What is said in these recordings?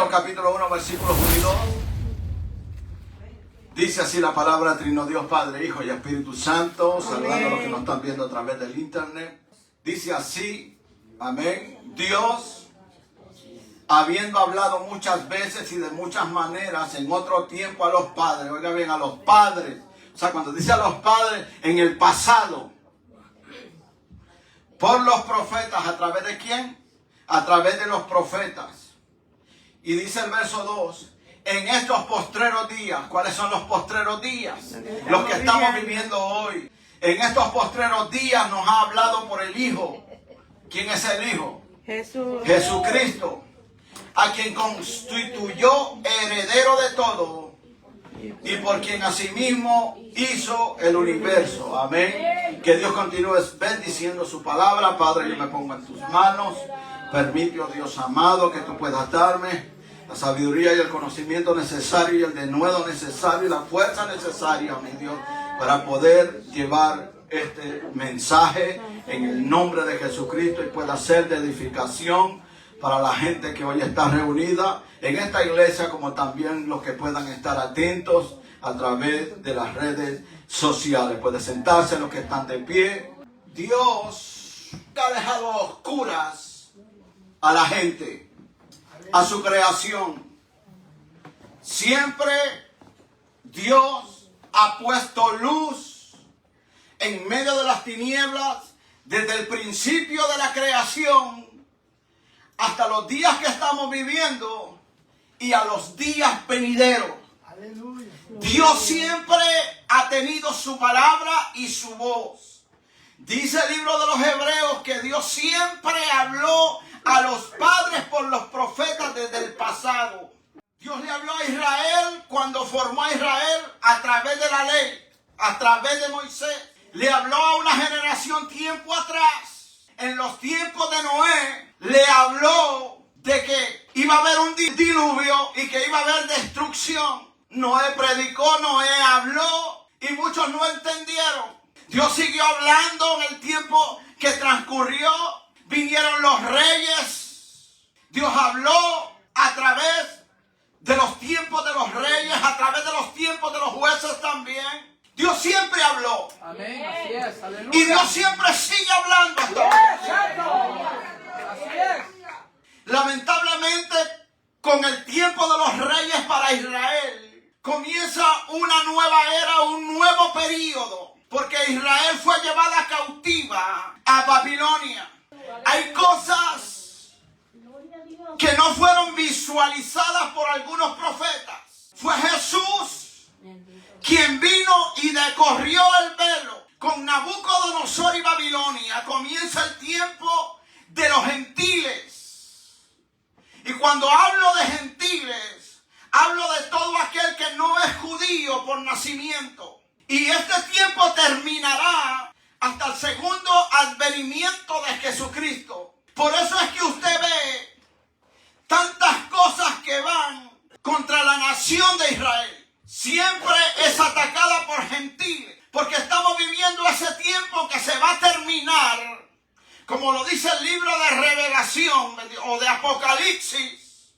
Hebreos capítulo 1, versículos 1 y 2. Dice así la palabra: Trino Dios, Padre, Hijo y Espíritu Santo. Saludando a los que nos están viendo a través del internet. Dice así, amén. Dios, habiendo hablado muchas veces y de muchas maneras en otro tiempo a los padres, oiga bien, a los padres, o sea, cuando dice a los padres, en el pasado, por los profetas, ¿a través de quién? A través de los profetas. Y dice el verso 2, en estos postreros días. ¿Cuáles son los postreros días? Los que estamos viviendo hoy. En estos postreros días nos ha hablado por el Hijo. ¿Quién es el Hijo? Jesucristo, a quien constituyó heredero de todo y por quien asimismo hizo el universo. Amén. Que Dios continúe bendiciendo su palabra. Padre, yo me pongo en tus manos. Permite, oh Dios amado, que tú puedas darme la sabiduría y el conocimiento necesario y el denuedo necesario y la fuerza necesaria, mi Dios, para poder llevar este mensaje en el nombre de Jesucristo y pueda ser de edificación para la gente que hoy está reunida en esta iglesia, como también los que puedan estar atentos a través de las redes sociales. Puede sentarse los que están de pie. Dios ha dejado a oscuras a la gente, a su creación. Siempre Dios ha puesto luz en medio de las tinieblas desde el principio de la creación hasta los días que estamos viviendo y a los días venideros. Aleluya. Dios siempre ha tenido su palabra y su voz. Dice el libro de los Hebreos que Dios siempre habló a los padres por los profetas desde el pasado. Dios le habló a Israel cuando formó a Israel a través de la ley, a través de Moisés. Le habló a una generación tiempo atrás. En los tiempos de Noé, le habló de que iba a haber un diluvio y que iba a haber destrucción. Noé predicó, Noé habló y muchos no entendieron. Dios siguió hablando en el tiempo que transcurrió. Vinieron los reyes. Dios habló a través de los tiempos de los reyes, a través de los tiempos de los jueces también. Dios siempre habló. Amén. Así es. Aleluya. Y Dios siempre sigue hablando hasta hoy. Así es. Lamentablemente, con el tiempo de los reyes para Israel, comienza una nueva era, un nuevo periodo. Porque Israel fue llevada cautiva a Babilonia. Hay cosas que no fueron visualizadas por algunos profetas. Fue Jesús quien vino y decorrió el velo. Con Nabucodonosor y Babilonia comienza el tiempo de los gentiles. Y cuando hablo de gentiles, hablo de todo aquel que no es judío por nacimiento. Y este tiempo terminará hasta el segundo advenimiento de Jesucristo. Por eso es que usted ve tantas cosas que van contra la nación de Israel. Siempre es atacada por gentiles, porque estamos viviendo ese tiempo que se va a terminar, como lo dice el libro de Revelación o de Apocalipsis,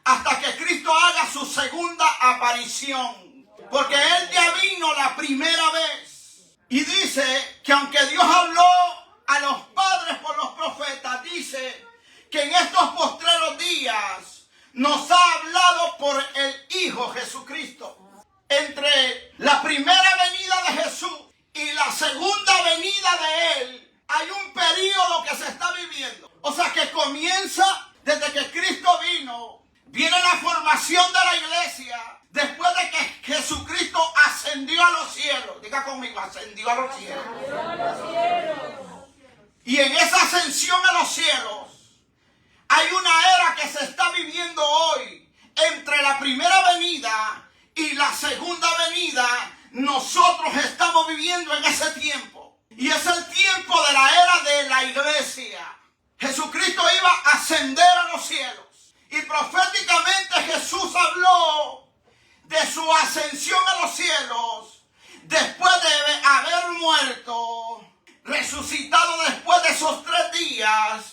hasta que Cristo haga su segunda aparición. Porque Él ya vino la primera vez. Y dice que aunque Dios habló a los padres por los profetas, dice que en estos postreros días nos ha hablado por el Hijo Jesucristo. Entre la primera venida de Jesús y la segunda venida de Él, hay un periodo que se está viviendo. O sea que comienza desde que Cristo vino. Viene la formación de la iglesia. Después de que Jesucristo ascendió a los cielos. Diga conmigo, ascendió a los cielos. Y en esa ascensión a los cielos, hay una era que se está viviendo hoy. Entre la primera venida y la segunda venida, nosotros estamos viviendo en ese tiempo. Y es el tiempo de la era de la iglesia. Jesucristo iba a ascender a los cielos. Y proféticamente Jesús habló de su ascensión a los cielos después de haber muerto, resucitado después de esos 3 días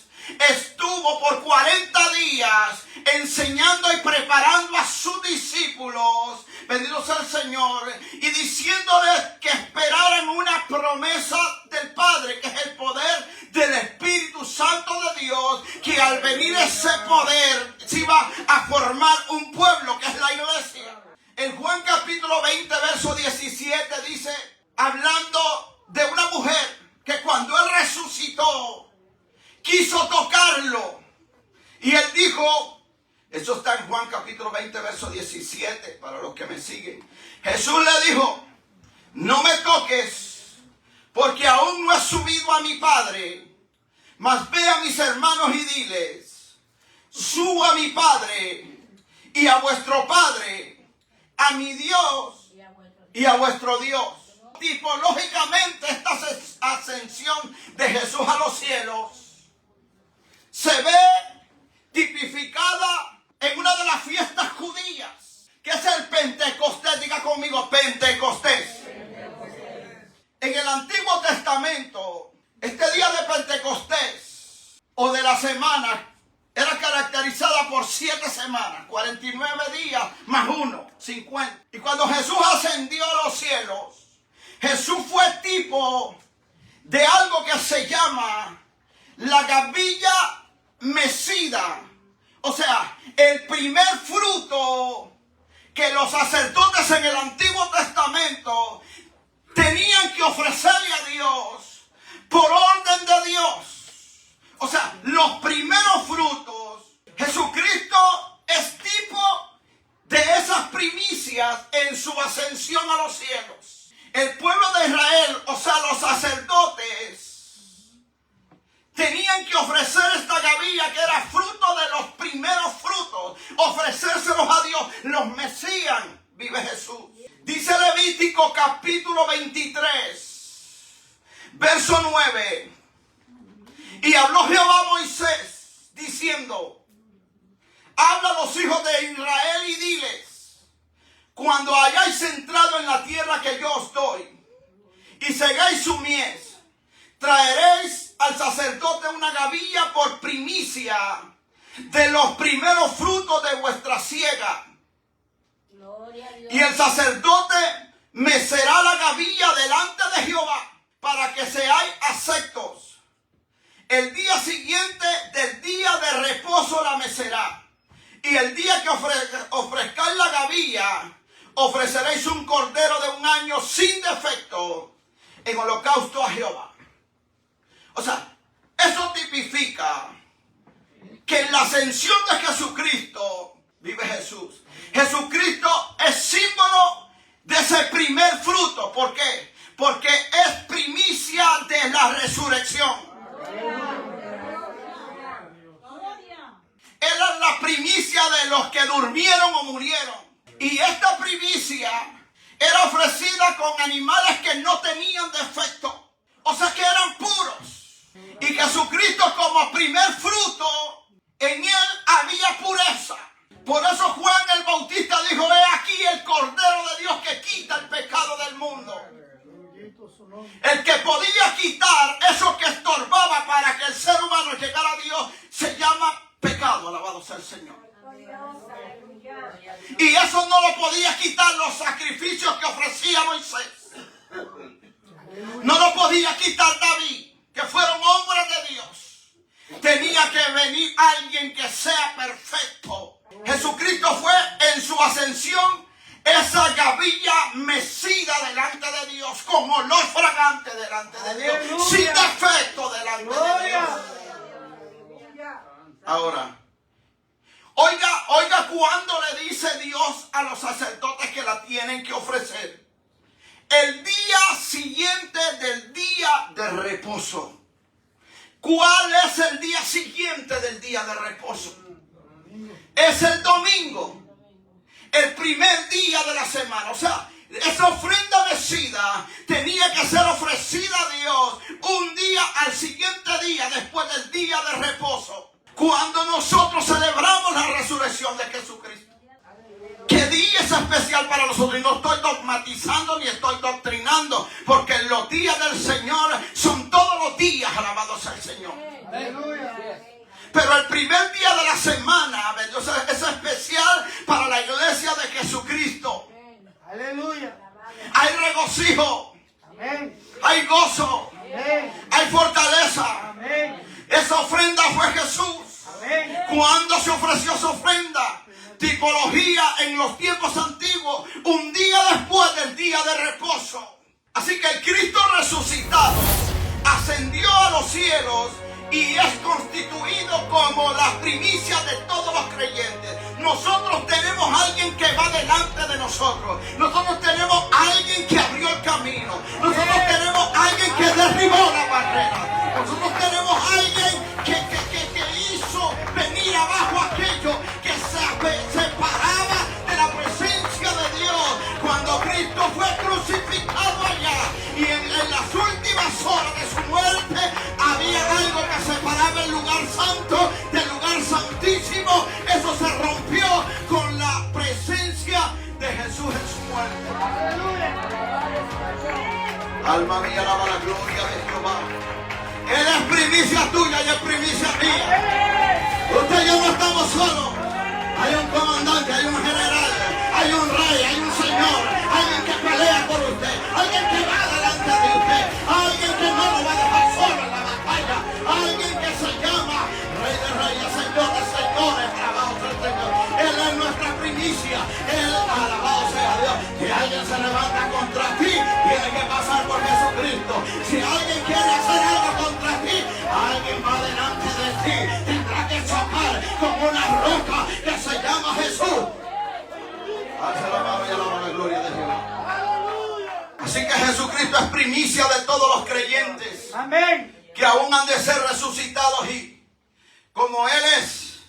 estuvo por 40 días enseñando y preparando a sus discípulos, bendito sea el Señor, y diciéndoles que esperaran una promesa del Padre, que es el poder del Espíritu Santo de Dios, que al venir ese poder se iba a formar un pueblo, que es la iglesia. En Juan capítulo 20, verso 17 dice, hablando de una mujer que cuando él resucitó, quiso tocarlo. Y él dijo, eso está en Juan capítulo 20, verso 17, para los que me siguen. Jesús le dijo, no me toques, porque aún no he subido a mi Padre. Mas ve a mis hermanos y diles, subo a mi Padre y a vuestro Padre, a mi Dios y a vuestro Dios. Tipológicamente esta ascensión de Jesús a los cielos se ve tipificada en una de las fiestas judías, que es el Pentecostés. Diga conmigo, Pentecostés. En el Antiguo Testamento, este día de Pentecostés o de la semana era caracterizada por 7 semanas, 49 días más 1, 50. Y cuando Jesús ascendió a los cielos, Jesús fue tipo de algo que se llama la gavilla mecida. O sea, el primer fruto que los sacerdotes en el Antiguo Testamento tenían que ofrecerle a Dios por orden de Dios. O sea, los primeros frutos. Jesucristo es tipo de esas primicias en su ascensión a los cielos. El pueblo de Israel, o sea, los sacerdotes, tenían que ofrecer esta gavilla que era fruto de los primeros frutos, ofrecérselos a Dios. Los mecían, vive Jesús. Dice Levítico capítulo 23, verso 9. Y habló Jehová a Moisés diciendo, habla a los hijos de Israel y diles, cuando hayáis entrado en la tierra que yo os doy y segáis su mies, traeréis al sacerdote una gavilla por primicia de los primeros frutos de vuestra siega. Y el sacerdote mecerá la gavilla delante de Jehová para que seáis aceptos. El día siguiente del día de reposo la mecerá. Y el día que ofrezcáis la gavilla, ofreceréis un cordero de 1 año sin defecto en holocausto a Jehová. O sea, eso tipifica que en la ascensión de Jesucristo vive Jesús. Jesucristo es símbolo de ese primer fruto. ¿Por qué? Porque es primicia de la resurrección. Él es la primicia de los que durmieron o murieron. Y esta primicia era ofrecida con animales que no tenían defecto. O sea que eran puros. Y Jesucristo como primer fruto, en él había pureza. Por eso Juan el Bautista dijo, he aquí el Cordero de Dios que quita el pecado del mundo. El que podía quitar eso que estorbaba para que el ser humano llegara a Dios se llama pecado. Alabado sea el Señor. Y eso no lo podía quitar los sacrificios que ofrecía Moisés. No lo podía quitar David, que fueron hombres de Dios. Tenía que venir alguien que sea perfecto. Jesucristo fue en su ascensión esa gavilla mecida delante de Dios, con olor fragante delante de Dios, ¡aleluya! Sin defecto delante de Dios. Ahora, oiga cuando le dice Dios a los sacerdotes que la tienen que ofrecer. El día siguiente del día de reposo. ¿Cuál es el día siguiente del día de reposo? Es el domingo. El primer día de la semana. O sea, esa ofrenda mecida tenía que ser ofrecida a Dios un día al siguiente día después del día de reposo. Cuando nosotros celebramos la resurrección de Jesucristo. ¿Qué día es especial para nosotros? Y no estoy dogmatizando ni estoy doctrinando, porque los días del Señor son todos los días, alabados al Señor. primer día de la semana, es especial para la iglesia de Jesucristo. Aleluya. Hay regocijo. Amén. Hay gozo. Amén. Hay fortaleza. Amén. Esa ofrenda fue Jesús. Amén. Cuando se ofreció esa ofrenda, tipología en los tiempos antiguos, un día después del día de reposo. Así que el Cristo resucitado ascendió a los cielos y es constituido como la primicia de todos los creyentes. Nosotros tenemos a alguien que va delante de nosotros. Nosotros tenemos a alguien que abrió el camino. Nosotros tenemos a alguien que derribó la barrera. Nosotros tenemos a alguien que hizo venir abajo aquello que se separaba de la presencia de Dios. Cuando Cristo fue crucificado allá y en las últimas horas de su muerte había algo que separaba el lugar santo del lugar santísimo. Eso se rompió con la presencia de Jesús en su muerte. Alma mía, alaba la gloria de Jehová. Él es primicia tuya y es primicia mía. Usted y yo no estamos solos. Hay un comandante, hay un general, hay un rey, hay un señor, alguien que pelea por usted, alguien que va delante de usted, alguien que no lo va a dejar solo en la batalla, alguien que se llama Rey de Reyes, Señor de Señores, alabado sea el Señor. Él es nuestra primicia, Él, alabado sea Dios. Si alguien se levanta contra ti, tiene que pasar por Jesucristo. Si alguien quiere hacer algo contra ti, alguien va delante de ti, tendrá que chocar con una roca que se llama Jesús. Alza la mano y alaba la gloria de Jehová. Así que Jesucristo es primicia de todos los creyentes. Amén. Que aún han de ser resucitados y como Él es,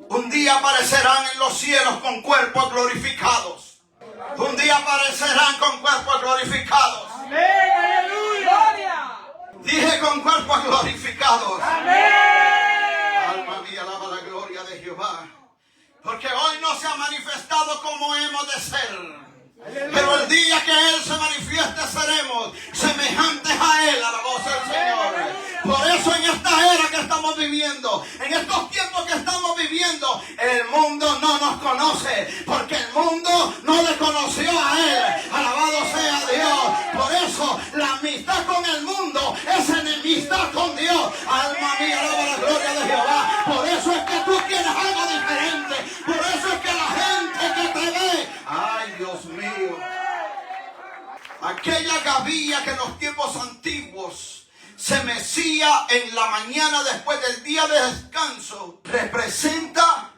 un día aparecerán en los cielos con cuerpos glorificados. Un día aparecerán con cuerpos glorificados. Amén. Aleluya. Dije con cuerpos glorificados. Amén. Alma mía, alaba la gloria de Jehová. Porque hoy no se ha manifestado como hemos de ser. Pero el día que Él se manifieste seremos semejantes a Él, alabado sea el Señor. Por eso en esta era que estamos viviendo, en estos tiempos que estamos viviendo, el mundo no nos conoce, porque el mundo no le conoció a Él, alabado sea Dios. Por eso la amistad con el mundo es enemistad con Dios. Alma mía, alaba la gloria de Jehová. Por eso es que tú tienes algo diferente, por eso es que la gente que te ve, ay Dios mío, aquella gavilla que en los tiempos antiguos se mecía en la mañana después del día de descanso, representa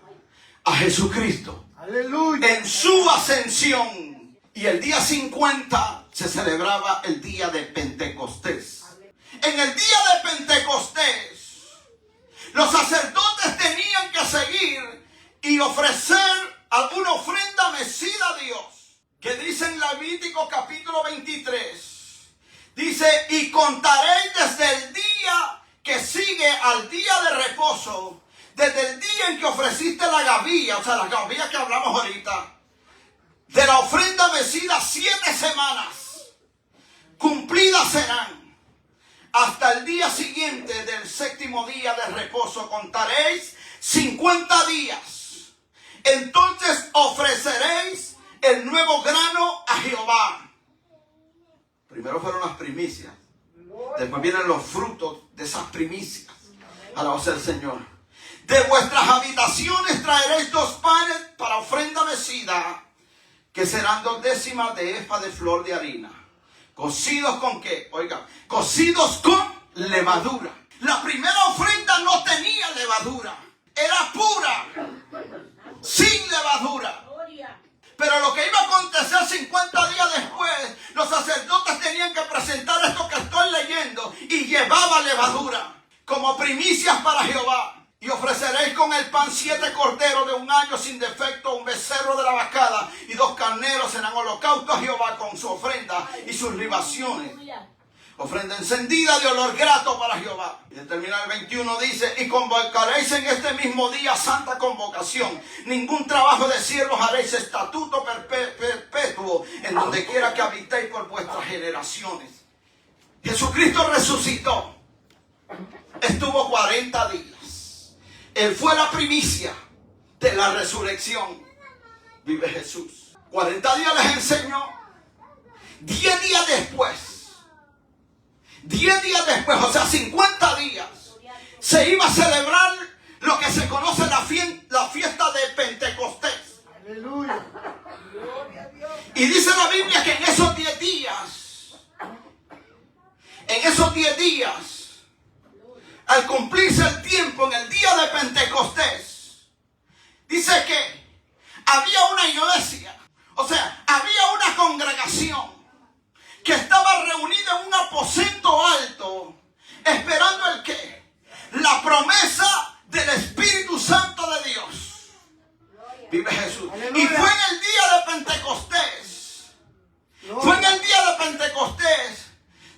a Jesucristo. Aleluya. En su ascensión. Y el día 50 se celebraba el día de Pentecostés. En el día de Pentecostés, los sacerdotes tenían que seguir y ofrecer alguna ofrenda mecida a Dios. Que dice en Levítico capítulo 23. Dice, y contaréis desde el día que sigue al día de reposo, desde el día en que ofreciste la gavilla, o sea, la gavilla que hablamos ahorita, de la ofrenda mecida 7 semanas, cumplidas serán. Hasta el día siguiente del 7º día de reposo contaréis 50 días. Entonces ofreceréis el nuevo grano a Jehová. Primero fueron las primicias. Después vienen los frutos de esas primicias. Alabado sea el Señor. De vuestras habitaciones traeréis 2 panes para ofrenda mecida, que serán 2 décimas de efa de flor de harina. ¿Cocidos con qué? Oiga, cocidos con levadura. La primera ofrenda no tenía levadura. Era pura, sin levadura. Pero lo que iba a acontecer 50 días después, los sacerdotes tenían que presentar esto que estoy leyendo y llevaba levadura como primicias para Jehová. Y ofreceréis con el pan 7 corderos de 1 año sin defecto, 1 becerro de la vacada y 2 carneros serán holocaustos a Jehová con su ofrenda y sus libaciones. Ofrenda encendida de olor grato para Jehová. Y termina el 21, dice, y convocaréis en este mismo día santa convocación. Ningún trabajo de siervos haréis, estatuto perpetuo en donde quiera que habitéis por vuestras generaciones. Jesucristo resucitó. Estuvo 40 días. Él fue la primicia de la resurrección. Vive Jesús. 40 días les enseñó. 10 días después, o sea, 50 días, se iba a celebrar lo que se conoce la fiesta de Pentecostés. Aleluya. Y dice la Biblia que en esos 10 días, al cumplirse el tiempo, en el día de Pentecostés, dice que había una iglesia, o sea, había una congregación que estaba reunida en un aposento alto, esperando el qué, la promesa del Espíritu Santo de Dios. Vive Jesús. Aleluya. Y fue en el día de Pentecostés,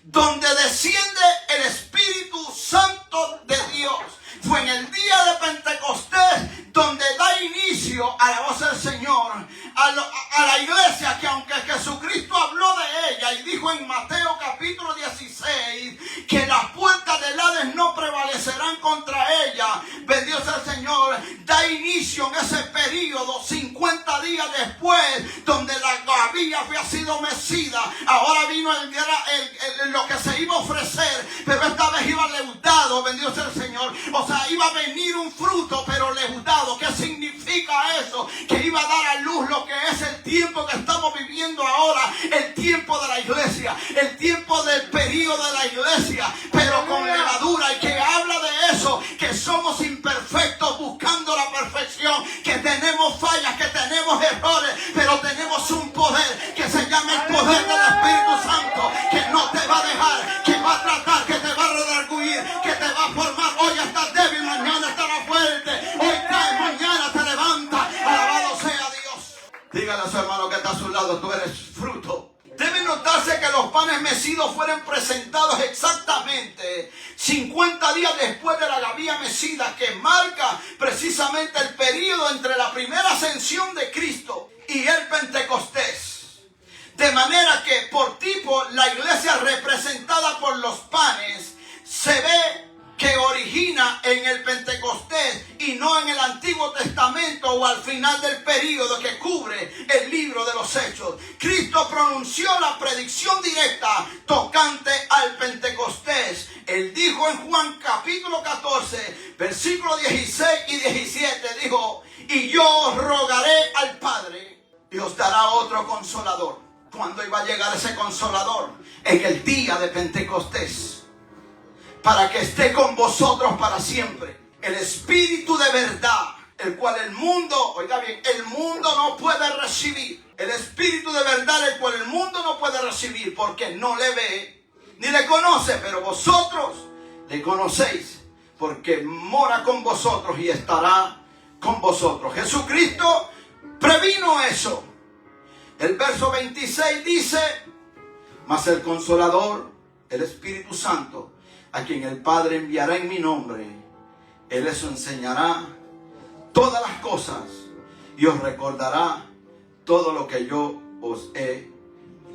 donde desciende el Espíritu Santo de Dios. Fue en el día de Pentecostés donde da inicio a la voz del Señor, a la iglesia, que aunque Jesucristo habló de ella y dijo en Mateo capítulo 16 que las puertas del Hades no prevalecerán contra ella, bendito sea el Señor, da inicio en ese periodo 50 días después, donde la gavilla había sido mecida. Ahora vino lo que se iba a ofrecer, pero esta vez iba leudado, bendito sea el Señor. O sea, iba a venir un fruto, pero leudado. ¿Qué significa eso? Que iba a dar a luz lo que es el tiempo que estamos viviendo ahora, el tiempo de la iglesia, el tiempo del periodo de la iglesia, pero con levadura, y que habla de eso, que somos imperfectos buscando la perfección, que tenemos fallas, que tenemos errores, pero tenemos un poder que se llama el poder del Espíritu Santo, que no te va a dejar, que va a tratar, que te va a redarguir, que te va a formar. Hoy estás débil, mañana estarás fuerte. Hoy caes, mañana te levanta. Alabado sea Dios. Dígale a su hermano que está a su lado, tú eres fruto. Debe notarse que los panes mecidos fueron presentados exactamente 50 días después de la gavilla mecida, que marca precisamente el periodo entre la primera ascensión de Cristo y el Pentecostés. De manera que por tipo la iglesia representada por los panes se ve que origina en el Pentecostés y no en el Antiguo Testamento o al final del período que cubre el libro de los Hechos. Cristo pronunció la predicción directa tocante al Pentecostés. Él dijo en Juan capítulo 14, versículos 16 y 17, dijo: y yo os rogaré al Padre y os dará otro consolador. ¿Cuándo iba a llegar ese consolador? En el día de Pentecostés, para que esté con vosotros para siempre. El Espíritu de verdad, el cual el mundo, oiga bien, el mundo no puede recibir. El Espíritu de verdad, el cual el mundo no puede recibir, porque no le ve ni le conoce, pero vosotros le conocéis, porque mora con vosotros y estará con vosotros. Jesucristo previno eso. El verso 26 dice: mas el Consolador, el Espíritu Santo, a quien el Padre enviará en mi nombre, Él les enseñará todas las cosas y os recordará todo lo que yo os he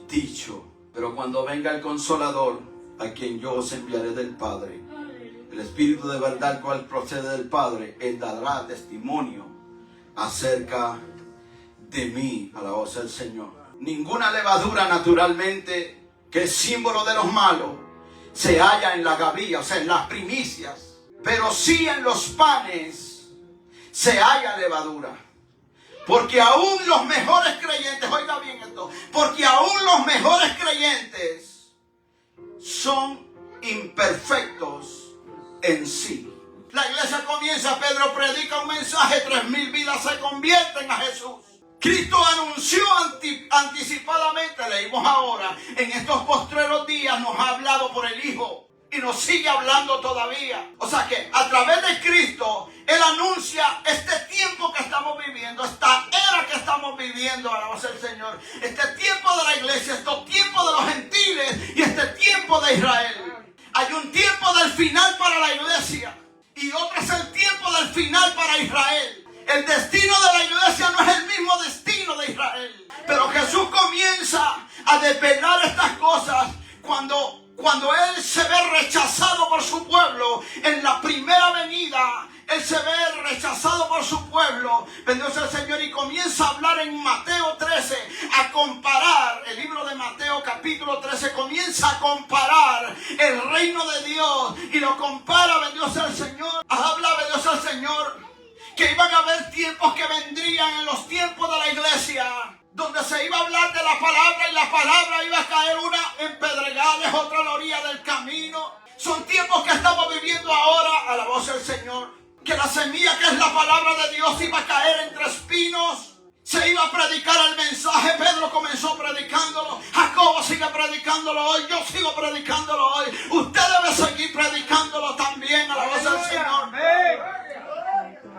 dicho. Pero cuando venga el Consolador, a quien yo os enviaré del Padre, el Espíritu de verdad, el cual procede del Padre, Él dará testimonio acerca de mí. Alabado sea el Señor. Ninguna levadura, naturalmente, que es símbolo de los malos, se halla en la gavilla, o sea, en las primicias. Pero sí en los panes se halla levadura. Porque aún los mejores creyentes, oiga bien esto, porque aún los mejores creyentes son imperfectos en sí. La iglesia comienza, Pedro predica un mensaje, 3,000 vidas se convierten a Jesús. Cristo anunció anticipadamente, leímos ahora, en estos postreros días nos ha hablado por el Hijo y nos sigue hablando todavía. O sea que a través de Cristo, Él anuncia este tiempo que estamos viviendo, esta era que estamos viviendo, alabado sea el Señor, este tiempo de la iglesia, este tiempo de los gentiles y este tiempo de Israel. Hay un tiempo del final para la iglesia y otro es el tiempo del final para Israel. El destino de la iglesia no es el mismo destino de Israel. Pero Jesús comienza a desvelar estas cosas cuando Él se ve rechazado por su pueblo en la primera venida, Él se ve rechazado por su pueblo. Bendito sea el Señor. Y comienza a hablar en Mateo 13. A comparar. El libro de Mateo capítulo 13. Comienza a comparar el reino de Dios. Y lo compara. Bendito sea el Señor. Habla, bendito sea el Señor. Que iban a haber tiempos que vendrían en los tiempos de la iglesia. Donde se iba a hablar de la palabra. Y la palabra iba a caer una en pedregales. Otra a la orilla del camino. Son tiempos que estamos viviendo ahora. A la voz del Señor. Que la semilla que es la palabra de Dios iba a caer entre espinos. Se iba a predicar el mensaje. Pedro comenzó predicándolo. Jacobo sigue predicándolo hoy. Yo sigo predicándolo hoy. Usted debe seguir predicándolo también. A la voz del Señor.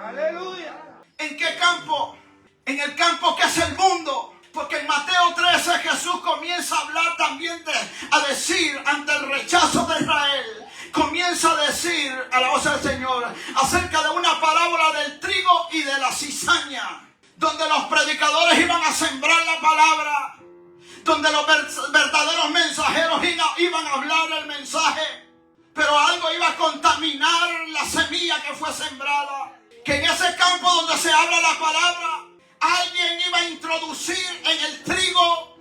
Aleluya. ¿En qué campo? En el campo que es el mundo. Porque en Mateo 13 Jesús comienza a hablar también a decir ante el rechazo de Israel. Comienza a decir a la voz del Señor acerca de una parábola del trigo y de la cizaña, donde los predicadores iban a sembrar la palabra, donde los verdaderos mensajeros iban a hablar el mensaje, pero algo iba a contaminar la semilla que fue sembrada, que en ese campo donde se habla la palabra, alguien iba a introducir en el trigo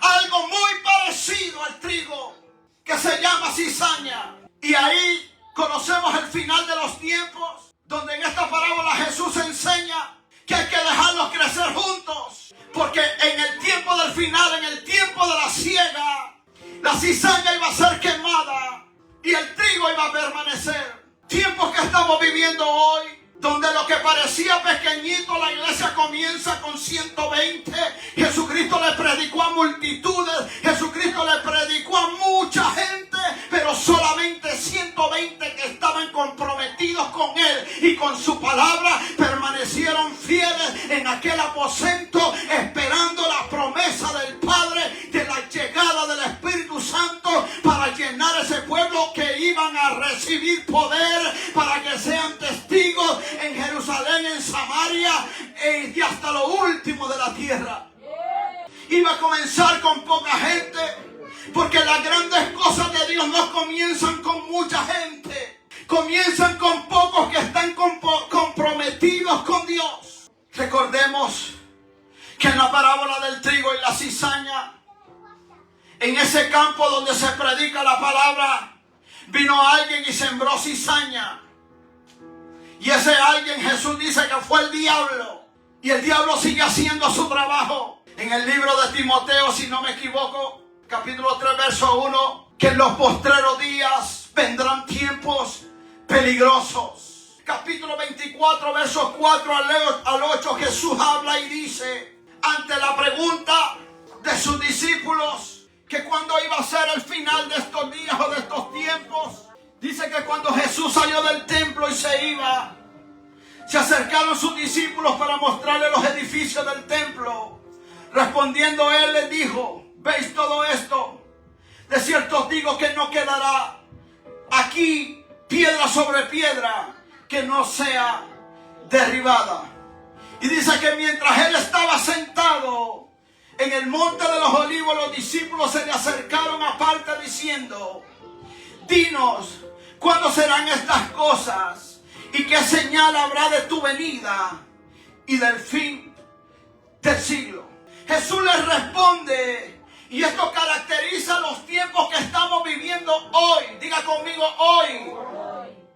algo muy parecido al trigo, que se llama cizaña. Y ahí conocemos el final de los tiempos, donde en esta parábola Jesús enseña que hay que dejarlos crecer juntos, porque en el tiempo del final, en el tiempo de la siega, la cizaña iba a ser quemada y el trigo iba a permanecer. Tiempos que estamos viviendo hoy, donde lo que parecía pequeñito, la iglesia comienza con 120. Jesucristo le predicó a multitudes. Jesucristo le predicó a mucha gente. Pero solamente 120 que estaban comprometidos con Él y con su palabra permanecieron fieles en aquel aposento, esperando la promesa del Padre de la llegada del Espíritu Santo para llenar ese pueblo, que iban a recibir poder para que sean testigos en Jerusalén, en Samaria y hasta lo último de la tierra. Iba a comenzar con poca gente, porque las grandes cosas de Dios no comienzan con mucha gente, comienzan con pocos que están comprometidos con Dios. Recordemos que en la parábola del trigo y la cizaña, en ese campo donde se predica la palabra, vino alguien y sembró cizaña. Y ese alguien, Jesús dice que fue el diablo. Y el diablo sigue haciendo su trabajo. En el libro de Timoteo, si no me equivoco, capítulo 3, verso 1, que en los postreros días vendrán tiempos peligrosos. Capítulo 24, versos 4 al 8, Jesús habla y dice, ante la pregunta de sus discípulos, que cuando iba a ser el final de estos días o de estos tiempos, dice que cuando Jesús salió del templo y se iba, se acercaron sus discípulos para mostrarle los edificios del templo. Respondiendo él les dijo, ¿veis todo esto? De cierto os digo que no quedará aquí piedra sobre piedra que no sea derribada. Y dice que mientras él estaba sentado en el monte de los olivos, los discípulos se le acercaron aparte diciendo, dinos, ¿cuándo serán estas cosas? ¿Y qué señal habrá de tu venida y del fin del siglo? Jesús les responde, y esto caracteriza los tiempos que estamos viviendo hoy. Diga conmigo, hoy.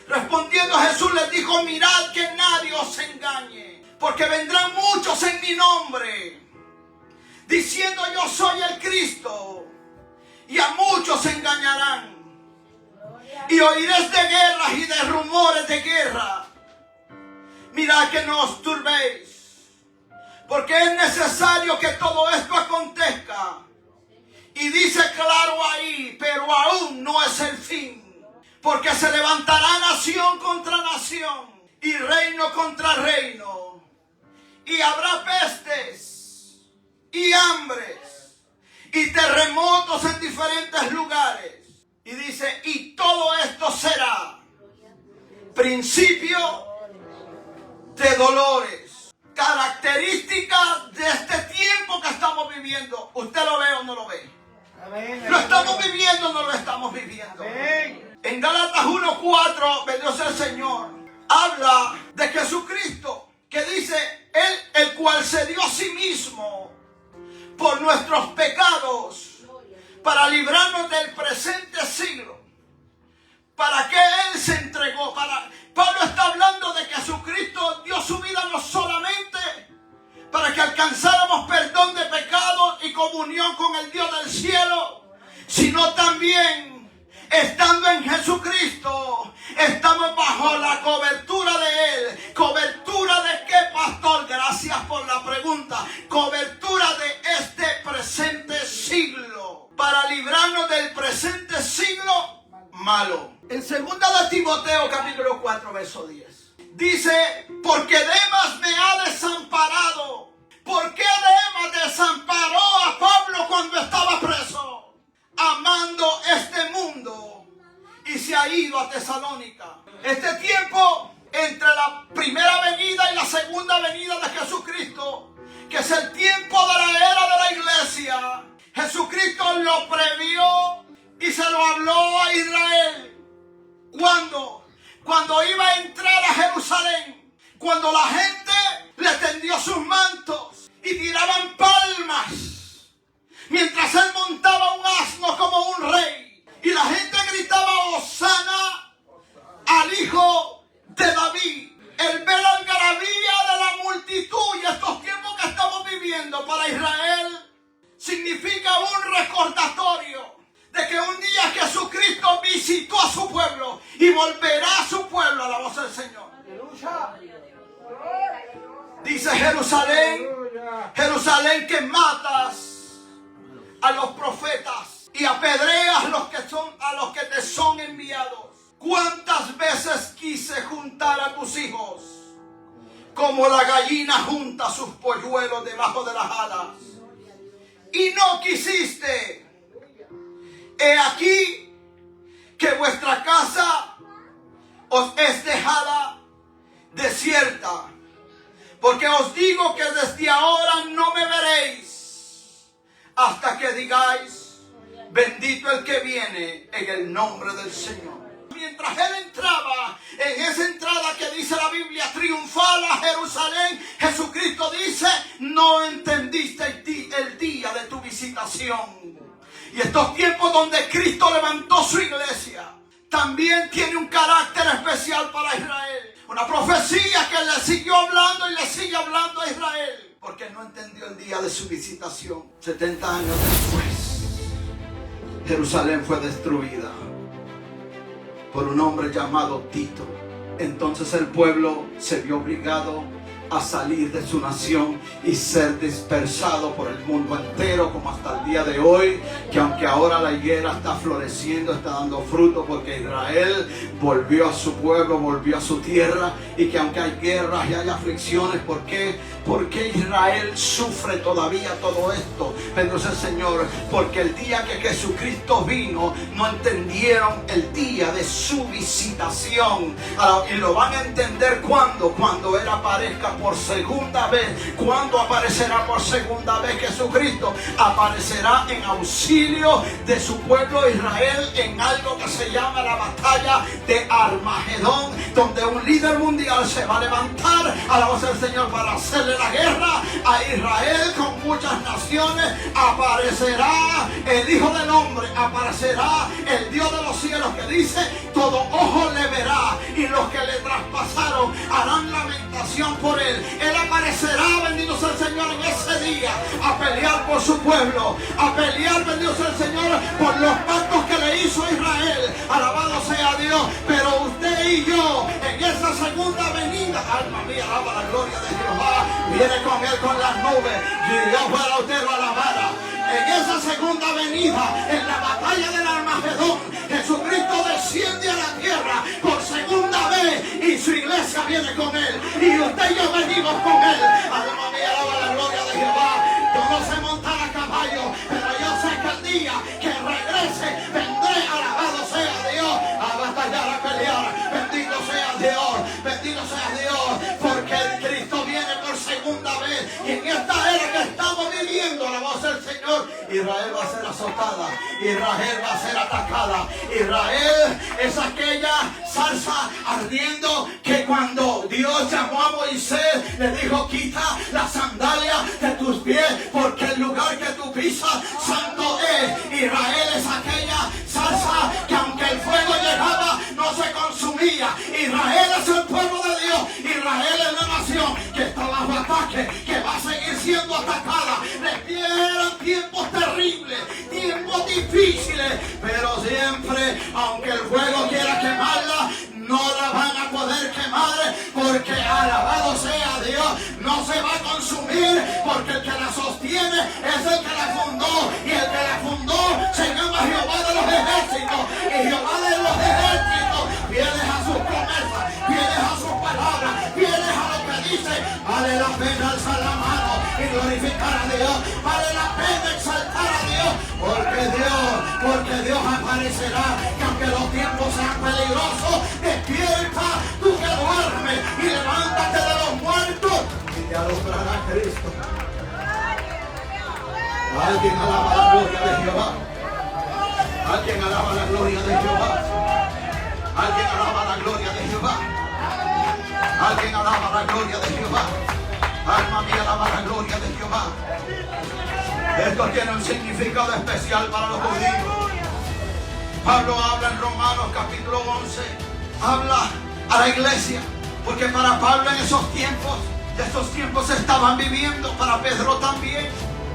Respondiendo Jesús les dijo, mirad que nadie os engañe, porque vendrán muchos en mi nombre, diciendo yo soy el Cristo, y a muchos engañarán. Y oiréis de guerras y de rumores de guerra. Mirad que no os turbéis, porque es necesario que todo esto acontezca. Y dice claro ahí, pero aún no es el fin, porque se levantará nación contra nación y reino contra reino, y habrá pestes y hambres y terremotos en diferentes lugares. Y dice, y todo esto será principio de dolores. Características de este tiempo que estamos viviendo. ¿Usted lo ve o no lo ve? Amén. ¿Lo estamos viviendo o no lo estamos viviendo? Amén. En Gálatas 1:4, bendito sea el Señor, habla de Jesucristo, que dice, Él, el cual se dio a sí mismo por nuestros pecados, para librarnos del presente siglo. ¿Para qué Él se entregó? Pablo está hablando de que Jesucristo dio su vida no solamente para que alcanzáramos perdón de pecados y comunión con el Dios del cielo, sino también, estando en Jesucristo, estamos bajo la cobertura de Él. ¿Cobertura de qué, pastor? Gracias por la pregunta. Cobertura de este presente siglo, para librarnos del presente siglo malo. En 2 de Timoteo capítulo 4 verso 10 dice, porque Demas me ha desamparado. ¿Por qué Demas desamparó a Pablo cuando estaba preso? Amando este mundo, y se ha ido a Tesalónica. Este tiempo entre la primera venida y la segunda venida de Jesucristo, que es el tiempo de la era de la iglesia, Jesucristo lo previó y se lo habló a Israel. Cuando iba a entrar a Jerusalén, cuando la gente le tendió sus mantos y tiraban palmas, mientras él montaba un asno como un rey, y la gente gritaba Hosana al Hijo de David. El ver la algarabía de la multitud y estos tiempos que estamos viviendo para Israel significa un recordatorio de que un día Jesucristo visitó a su pueblo y volverá a su pueblo a la voz del Señor. Dice Jerusalén, Jerusalén, que matas a los profetas y apedreas a los que te son enviados. ¿Cuántas veces quise juntar a tus hijos como la gallina junta sus polluelos debajo de las alas? Y no quisiste. He aquí que vuestra casa os es dejada desierta, porque os digo que desde ahora no me veréis hasta que digáis, bendito el que viene en el nombre del Señor. Mientras él entraba en esa entrada que dice la Biblia triunfal a Jerusalén, Jesucristo dice, no entendiste el día de tu visitación. Y estos tiempos donde Cristo levantó su iglesia, también tiene un carácter especial para Israel. Una profecía que le siguió hablando y le sigue hablando a Israel, porque no entendió el día de su visitación. 70 años después, Jerusalén fue destruida por un hombre llamado Tito. Entonces el pueblo se vio obligado a salir de su nación y ser dispersado por el mundo entero, como hasta el día de hoy, que aunque ahora la higuera está floreciendo, está dando fruto, porque Israel volvió a su pueblo, volvió a su tierra, y que aunque hay guerras y hay aflicciones, ¿por qué? Porque Israel sufre todavía todo esto. Bendito el Señor, porque el día que Jesucristo vino, no entendieron el día de su visitación, y lo van a entender cuando Él aparezca por segunda vez. Cuando aparecerá por segunda vez Jesucristo, aparecerá en auxilio de su pueblo Israel en algo que se llama la batalla de Armagedón, donde un líder mundial se va a levantar a la voz del Señor para hacerle la guerra a Israel con muchas naciones. Aparecerá el Hijo del Hombre, aparecerá el Dios de los cielos, que dice, todo ojo le verá, y los que le traspasaron harán lamentación por él. Él aparecerá, bendito sea el Señor, en ese día a pelear por su pueblo, a pelear, bendito sea el Señor, por los pactos que le hizo a Israel. Alabado sea Dios. Pero usted y yo, en esa segunda venida, alma mía, alaba la gloria de Jehová, viene con él con las nubes, y Dios para usted lo alabará. En esa segunda venida, en la batalla del Armagedón, Jesucristo desciende a la tierra por segunda vez, y su iglesia viene con él, y usted y yo venimos con él. Alma mía, alaba la gloria de Jehová. Yo no sé montar a caballo, pero yo sé que el día que regrese vendré, alabado sea Dios, a batallar, a pelear. Bendito sea Dios, bendito sea Dios, porque el Cristo viene por segunda vez. dice, y en esta era que estamos viviendo, la voz del Señor, Israel va a ser azotada, Israel va a ser atacada. Israel es aquella zarza ardiendo que cuando Dios llamó a Moisés, le dijo, quita la sandalia de tus pies, porque el lugar que tú pisas santo es. Israel es aquella zarza que aunque el fuego llegaba, no se consumía. Israel es el pueblo de Dios. Israel es la nación que está bajo ataque, que va a seguir siendo atacada. Eran tiempos terribles, tiempos difíciles, pero siempre, aunque el fuego quiera quemarla, no la van a poder quemar, porque alabado sea Dios, no se va a consumir, porque el que la sostiene es el que la fundó, y el que la fundó se llama Jehová de los ejércitos, y Jehová de los ejércitos, fieles a sus promesas, fieles a sus palabras, fieles a lo que dice. Vale la pena alzar la mano y glorificar a Dios, vale la pena exaltar a Dios, porque Dios aparecerá, que aunque los tiempos sean peligrosos, despierta tú que duermes y levántate de los muertos y te alumbrará Cristo. Alguien alaba la gloria de Jehová. Alguien alaba la gloria de Jehová. Alguien alaba la gloria de Jehová. Alguien alaba la gloria de Jehová. Alma mía, alaba la gloria de Jehová. Esto tiene un significado especial para los judíos. Pablo habla en Romanos capítulo 11. Habla a la iglesia. Porque para Pablo en estos tiempos se estaban viviendo. Para Pedro también.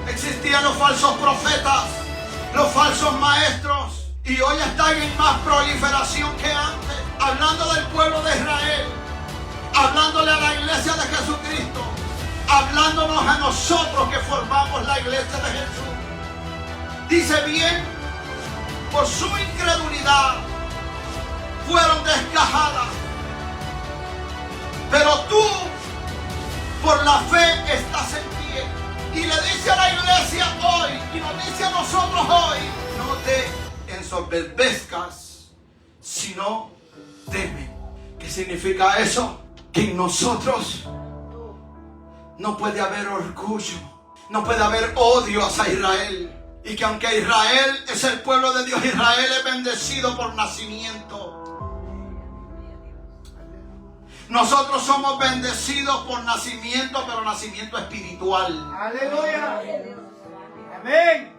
Existían los falsos profetas, los falsos maestros. Y hoy están en más proliferación que antes. Hablando del pueblo de Israel. Hablándole a la iglesia de Jesucristo. Hablándonos a nosotros que formamos la iglesia de Jesús. Dice bien, por su incredulidad fueron desgajadas. Pero tú, por la fe, estás en pie. Y le dice a la iglesia hoy, y nos dice a nosotros hoy, no te ensoberbezcas, sino teme. ¿Qué significa eso? Que en nosotros no puede haber orgullo, no puede haber odio hacia Israel. Y que aunque Israel es el pueblo de Dios, Israel es bendecido por nacimiento. Nosotros somos bendecidos por nacimiento, pero nacimiento espiritual. Aleluya. Amén.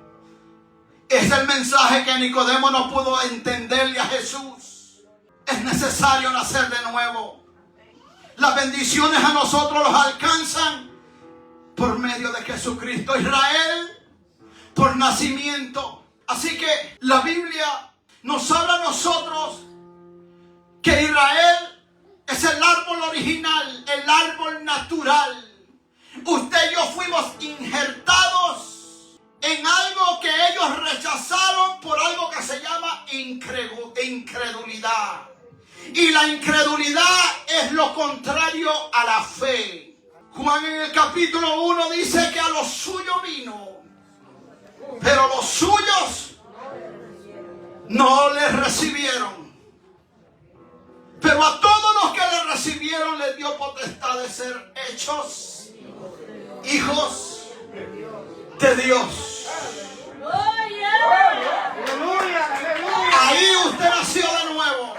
Es el mensaje que Nicodemo no pudo entenderle a Jesús. Es necesario nacer de nuevo. Las bendiciones a nosotros los alcanzan por medio de Jesucristo. Israel por nacimiento. Así que la Biblia nos habla a nosotros que Israel es el árbol original, el árbol natural. Usted y yo fuimos injertados en algo que ellos rechazaron por algo que se llama incredulidad. Y la incredulidad es lo contrario a la fe. Juan en el capítulo 1 dice que a los suyos vino, pero los suyos no les recibieron. Pero a todos los que le recibieron les dio potestad de ser hechos hijos de Dios. Ahí usted nació de nuevo.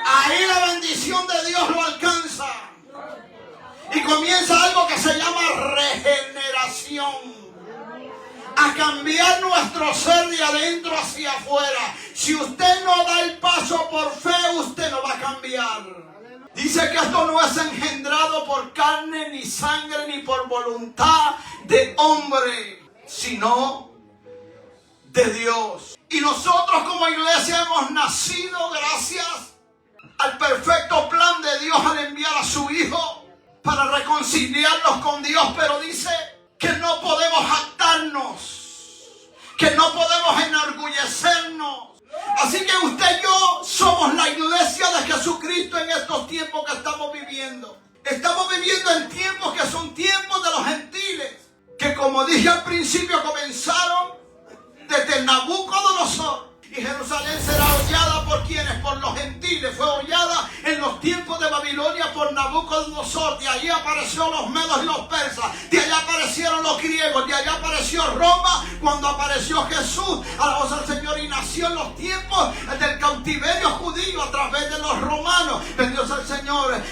Ahí la bendición de Dios lo alcanza. Y comienza algo que se llama regeneración. A cambiar nuestro ser de adentro hacia afuera. Si usted no da el paso por fe, usted no va a cambiar. Dice que esto no es engendrado por carne, ni sangre, ni por voluntad de hombre, sino de Dios. Y nosotros como iglesia hemos nacido gracias al perfecto plan de Dios al enviar a su Hijo para reconciliarnos con Dios. Pero dice que no podemos jactarnos, que no podemos enorgullecernos. Así que usted y yo somos la iglesia de Jesucristo en estos tiempos que estamos viviendo. Estamos viviendo en tiempos que son tiempos de los gentiles, que como dije al principio comenzaron desde Nabucodonosor. Y Jerusalén será hollada por quienes, por los gentiles. Fue hollada en los tiempos de Babilonia por Nabucodonosor. De allí apareció los medos y los persas. De allá aparecieron los griegos. De allá apareció Roma cuando apareció Jesús. Alabado al Señor. Y nació en los tiempos del cautiverio judío a través de los romanos. Bendito sea el Señor.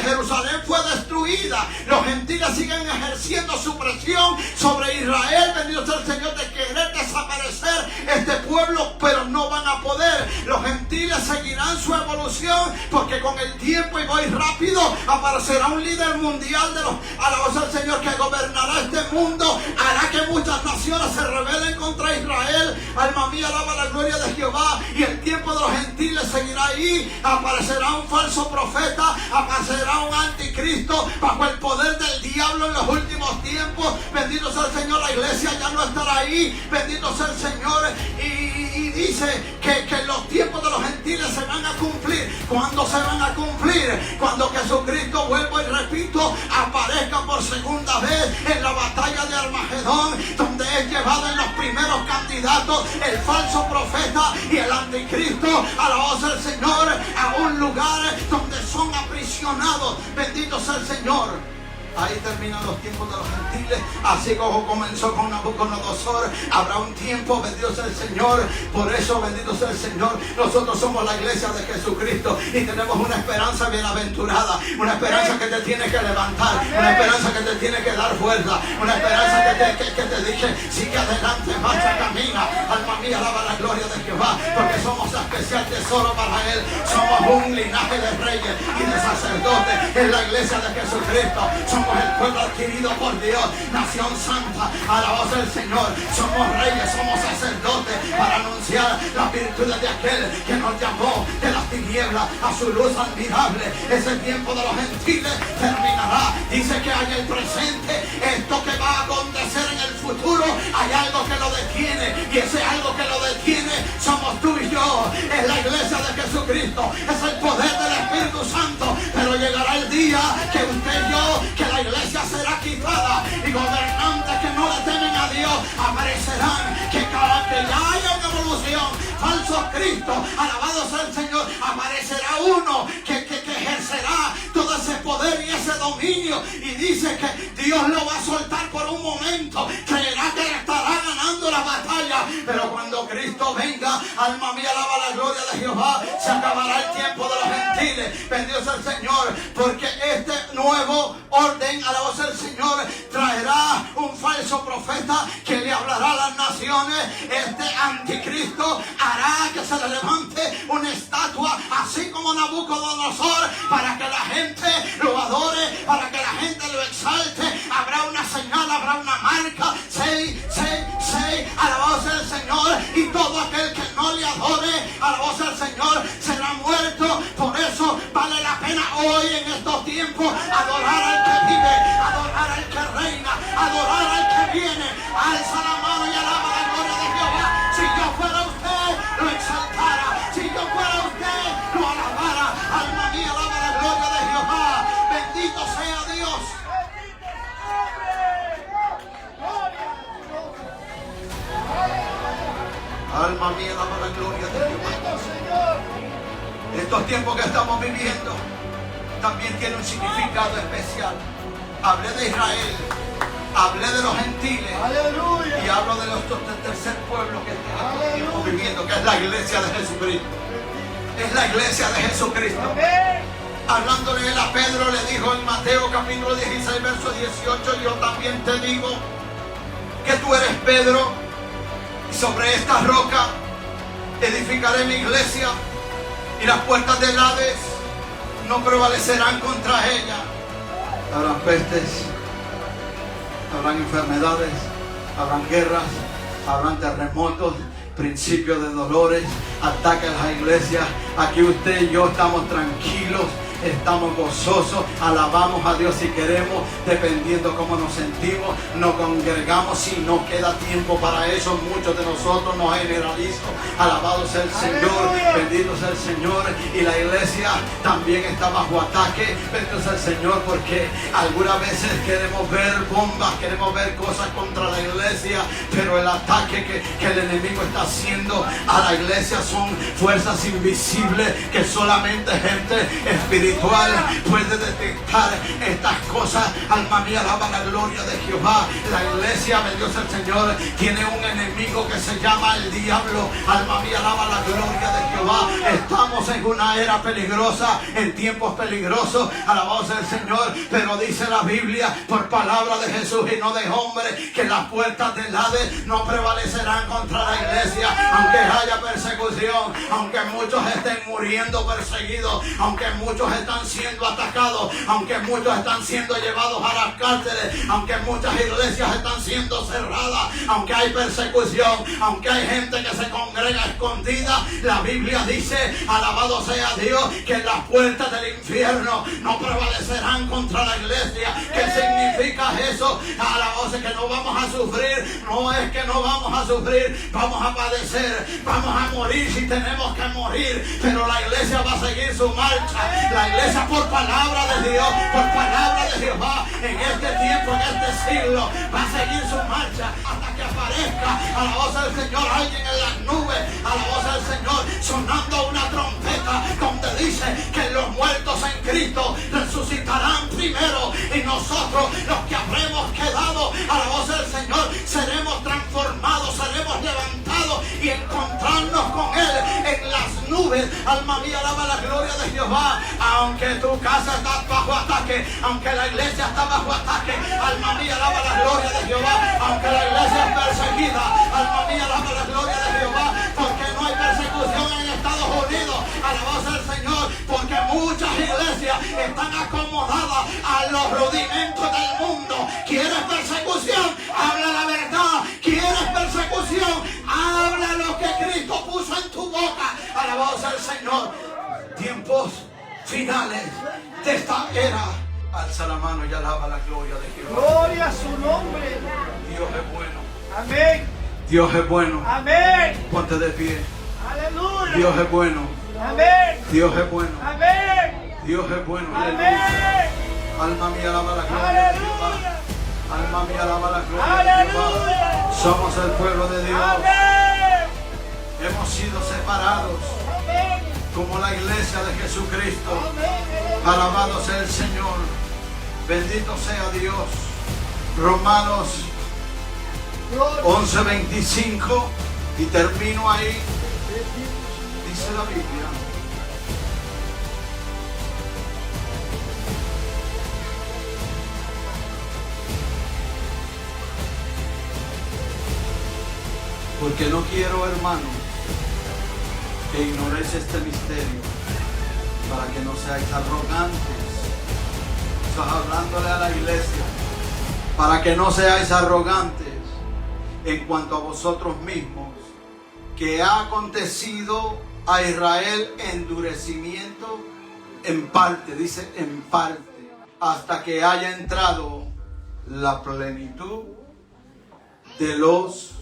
Jerusalén fue destruida. Los gentiles siguen ejerciendo su presión sobre Israel. Bendito sea el Señor, de querer desaparecer este pueblo, pero no van a poder. Los gentiles seguirán su evolución, porque con el tiempo, y voy rápido, aparecerá un líder mundial de los alabados al Señor que gobernará este mundo. Hará que muchas naciones se rebelen contra Israel. Alma mía, alaba la gloria de Jehová. Y el tiempo de los gentiles seguirá ahí. Aparecerá un falso profeta, aparecerá un anticristo bajo el poder del diablo en los últimos tiempos. Bendito sea el Señor. La iglesia ya no estará ahí. Bendito sea el Señor. Y dice que los tiempos de los gentiles se van a cumplir. ¿Cuándo se van a cumplir? Cuando Jesucristo, vuelvo y repito, aparezca por segunda vez en la batalla de Armagedón, donde es llevado en los primeros candidatos el falso profeta y el anticristo, alabado sea el Señor, a un lugar donde son aprisionados. Bendito sea el Señor. Ahí terminan los tiempos de los gentiles. Así como comenzó con Nabucodonosor, habrá un tiempo, bendito sea el Señor. Por eso, bendito sea el Señor, nosotros somos la iglesia de Jesucristo y tenemos una esperanza bienaventurada, una esperanza que te tiene que levantar, una esperanza que te tiene que dar fuerza, una esperanza que te dice: sigue adelante, marcha, camina. Alma mía, alaba la gloria de Jehová, porque somos especial tesoro para Él. Somos un linaje de reyes y de sacerdotes en la iglesia de Jesucristo. Somos el pueblo adquirido por Dios, nación santa, alabados el Señor. Somos reyes, somos sacerdotes para anunciar las virtudes de aquel que nos llamó de las tinieblas a su luz admirable. Ese tiempo de los gentiles terminará. Dice que hay en el presente esto que va a acontecer en el futuro. Hay algo que lo detiene, y ese algo que lo detiene somos tú y yo. Es la iglesia de Jesucristo, es el poder del Espíritu Santo. Pero llegará el día que usted y yo, que la iglesia será quitada, y gobernantes que no le temen a Dios aparecerán. Que ya haya una evolución, falsos Cristos, alabado sea el Señor. Aparecerá uno que ejercerá todo ese poder y ese dominio, y dice que Dios lo va a soltar por un momento. Creerá que estará ganando la batalla, pero cuando Cristo venga, alma mía, alaba la gloria de Jehová. Se acabará el tiempo de los gentiles. Bendito sea el Señor, porque este nuevo orden, alabado sea el Señor, traerá un falso profeta que le hablará a las naciones. Este anticristo hará que se le levante una estatua, así como Nabucodonosor, para que la gente lo adore, para que la gente lo exalte. Habrá una señal, habrá una marca, 666, alabado sea el Señor. Y todo aquel que no le adore, alabado sea el Señor, será muerto. Por eso vale la pena hoy, en estos tiempos, adorar al que vive, adorar al que reina, adorar al que viene. Alza la mano y alaba la gloria de Jehová. Si yo fuera usted, lo exaltara. Si yo fuera usted, lo alabara. Alma mía, alaba la gloria de Jehová. Bendito sea Dios. Alma mía, alaba la gloria de Jehová. Estos tiempos que estamos viviendo también tiene un significado especial. Hablé de Israel, hablé de los gentiles, aleluya, y hablo de los tercer pueblo que estamos viviendo, que es la iglesia de Jesucristo. Es la iglesia de Jesucristo. Hablándole él a Pedro, le dijo en Mateo capítulo 16, verso 18: yo también te digo que tú eres Pedro, y sobre esta roca edificaré mi iglesia, y las puertas del Hades no prevalecerán contra ella. Habrán pestes, habrán enfermedades, habrán guerras, habrán terremotos, principios de dolores, ataques a la iglesia. Aquí usted y yo estamos tranquilos, estamos gozosos, alabamos a Dios si queremos, dependiendo cómo nos sentimos, nos congregamos si no queda tiempo para eso. Muchos de nosotros nos generalizamos. Alabado sea el Señor, bendito sea el Señor. Y la iglesia también está bajo ataque, bendito sea el Señor, porque algunas veces queremos ver bombas, queremos ver cosas contra la iglesia, pero el ataque que el enemigo está haciendo a la iglesia son fuerzas invisibles que solamente gente espiritual puede detectar estas cosas. Alma mía, alaba la gloria de Jehová. La iglesia, bendito sea el Señor, tiene un enemigo que se llama el diablo. Alma mía, alaba la gloria de Jehová. Estamos en una era peligrosa, en tiempos peligrosos, alabado sea el Señor, pero dice la Biblia, por palabra de Jesús y no de hombre, que las puertas del Hades no prevalecerán contra la iglesia. Aunque haya persecución, aunque muchos estén muriendo perseguidos, aunque muchos están siendo atacados, aunque muchos están siendo llevados a las cárceles, aunque muchas iglesias están siendo cerradas, aunque hay persecución, aunque hay gente que se congrega escondida, la Biblia dice, alabado sea Dios, que las puertas del infierno no prevalecerán contra la iglesia. ¿Qué significa eso? Alabado sea que no vamos a sufrir. No es que no vamos a sufrir, vamos a padecer, vamos a morir si tenemos que morir, pero la iglesia va a seguir su marcha. La iglesia, por palabra de Dios, por palabra de Jehová, en este tiempo, en este siglo, va a seguir su marcha hasta que aparezca, alabado sea el Señor, alguien en las nubes, alabado sea el Señor, sonando una trompeta donde dice que los muertos en Cristo resucitarán primero, y nosotros, los que habremos quedado, alabado sea el Señor, seremos transformados, seremos levantados y encontrarnos con Él en las nubes. Alma mía, alaba la gloria de Jehová. Aunque tu casa está bajo ataque, aunque la iglesia está bajo ataque, alma mía, alaba la gloria de Jehová. Aunque la iglesia es perseguida, alma mía, alaba la gloria de Jehová, porque no hay persecución en Estados Unidos, alabado sea el Señor, porque muchas iglesias están acomodadas a los rudimentos del mundo. ¿Quieres persecución? Habla la verdad. ¿Quieres persecución? Habla lo que Cristo puso en tu boca. Alabado sea el Señor. Tiempos finales de esta era. Alza la mano y alaba la gloria de Jehová. Gloria a su nombre. Dios es bueno. Amén. Dios es bueno. Amén. Ponte de pie. Aleluya. Dios es bueno. Amén. Dios es bueno. Amén. Dios es bueno. Amén. Alma mía, alaba la gloria de Jehová. Aleluya. Alma mía, alaba la gloria de Jehová. Aleluya. Somos el pueblo de Dios. Amén. Hemos sido separados Amén. como la iglesia de Jesucristo. Amén. Alabado sea el Señor. Bendito sea Dios. Romanos Gloria. 11:25. Y termino ahí. Dice la Biblia. Porque no quiero, hermanos, que ignoréis este misterio, para que no seáis arrogantes. Estás hablándole a la iglesia, para que no seáis arrogantes en cuanto a vosotros mismos, que ha acontecido a Israel endurecimiento en parte, dice en parte, hasta que haya entrado la plenitud de los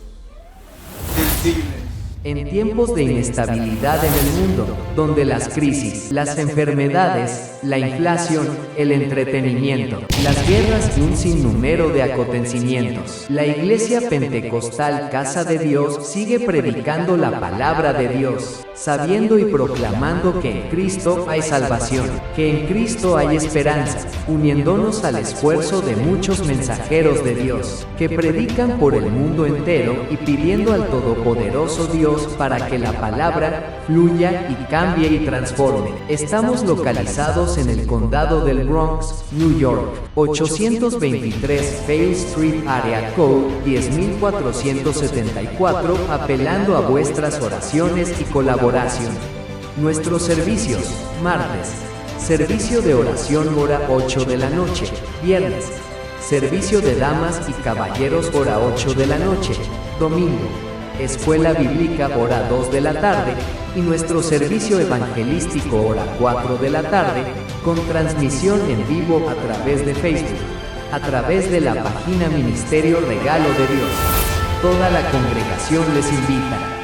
gentiles. En tiempos de inestabilidad en el mundo, donde las crisis, las enfermedades, la inflación, el entretenimiento, las guerras y un sinnúmero de acontecimientos, la Iglesia Pentecostal Casa de Dios sigue predicando la palabra de Dios, sabiendo y proclamando que en Cristo hay salvación, que en Cristo hay esperanza, uniéndonos al esfuerzo de muchos mensajeros de Dios, que predican por el mundo entero y pidiendo al Todopoderoso Dios para que la palabra fluya y cambie y transforme. Estamos localizados en el condado del Bronx, New York, 823 Fair Street, Area Code 10474, apelando a vuestras oraciones y colaboración. Nuestros servicios: martes, servicio de oración hora 8 de la noche, viernes, servicio de damas y caballeros hora 8 de la noche, domingo, escuela bíblica hora 2 de la tarde, y nuestro servicio evangelístico hora 4 de la tarde, con transmisión en vivo a través de Facebook, a través de la página Ministerio Regalo de Dios. Toda la congregación les invita.